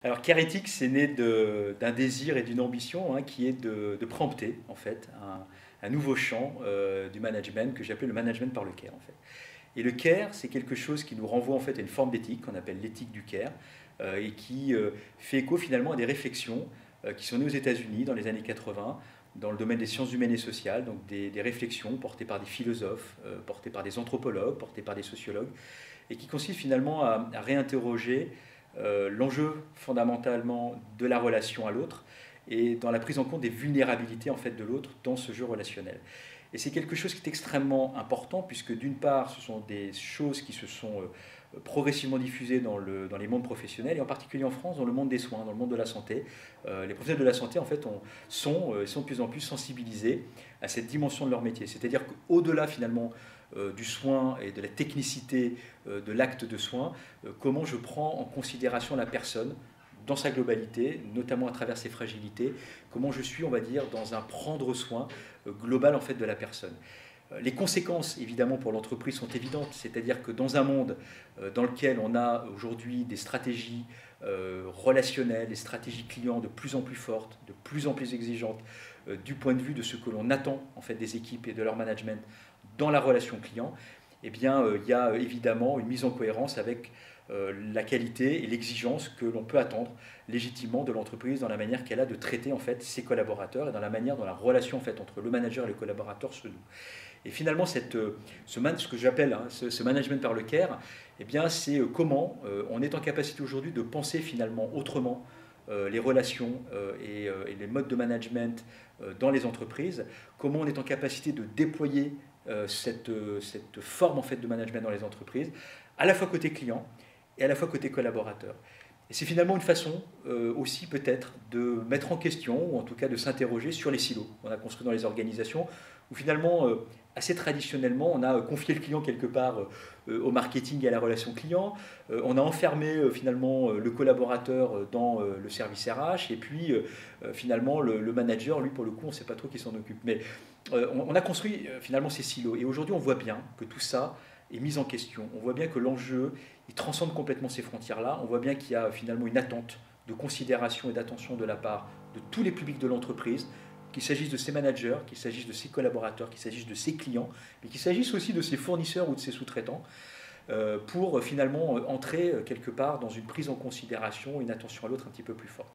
Alors, Care Ethics, c'est né d'un désir et d'une ambition, hein, qui est de préempter en fait un nouveau champ du management que j'appelle le management par le care en fait. Et le care, c'est quelque chose qui nous renvoie en fait à une forme d'éthique qu'on appelle l'éthique du care et qui fait écho finalement à des réflexions qui sont nées aux États-Unis dans les années 80 dans le domaine des sciences humaines et sociales, donc des réflexions portées par des philosophes, portées par des anthropologues, portées par des sociologues, et qui consistent finalement à réinterroger l'enjeu fondamentalement de la relation à l'autre et dans la prise en compte des vulnérabilités en fait de l'autre dans ce jeu relationnel. Et c'est quelque chose qui est extrêmement important puisque d'une part ce sont des choses qui se sont progressivement diffusées dans les mondes professionnels et en particulier en France dans le monde des soins, dans le monde de la santé. Les professionnels de la santé en fait sont de plus en plus sensibilisés à cette dimension de leur métier. C'est-à-dire qu'au-delà finalement du soin et de la technicité de l'acte de soin, comment je prends en considération la personne dans sa globalité, notamment à travers ses fragilités, comment je suis, on va dire, dans un prendre soin global en fait de la personne. Les conséquences, évidemment, pour l'entreprise sont évidentes, c'est-à-dire que dans un monde dans lequel on a aujourd'hui des stratégies relationnelles, des stratégies clients de plus en plus fortes, de plus en plus exigeantes, du point de vue de ce que l'on attend en fait des équipes et de leur management dans la relation client, eh bien, il y a évidemment une mise en cohérence avec la qualité et l'exigence que l'on peut attendre légitimement de l'entreprise dans la manière qu'elle a de traiter en fait ses collaborateurs et dans la manière dont la relation en fait entre le manager et le collaborateur se noue. Et finalement, ce que j'appelle ce management par le care, eh bien, c'est comment on est en capacité aujourd'hui de penser finalement autrement les relations et les modes de management dans les entreprises, comment on est en capacité de déployer cette forme en fait de management dans les entreprises, à la fois côté client et à la fois côté collaborateur. Et c'est finalement une façon aussi peut-être de mettre en question, ou en tout cas de s'interroger sur les silos qu'on a construits dans les organisations, où finalement, assez traditionnellement, on a confié le client quelque part au marketing et à la relation client, on a enfermé finalement le collaborateur dans le service RH, et puis finalement le manager, lui pour le coup, on ne sait pas trop qui s'en occupe. Mais on a construit finalement ces silos, et aujourd'hui on voit bien que tout ça est mis en question. On voit bien que l'enjeu, il transcende complètement ces frontières-là. On voit bien qu'il y a finalement une attente de considération et d'attention de la part de tous les publics de l'entreprise, qu'il s'agisse de ses managers, qu'il s'agisse de ses collaborateurs, qu'il s'agisse de ses clients, mais qu'il s'agisse aussi de ses fournisseurs ou de ses sous-traitants, pour finalement entrer quelque part dans une prise en considération, une attention à l'autre un petit peu plus forte.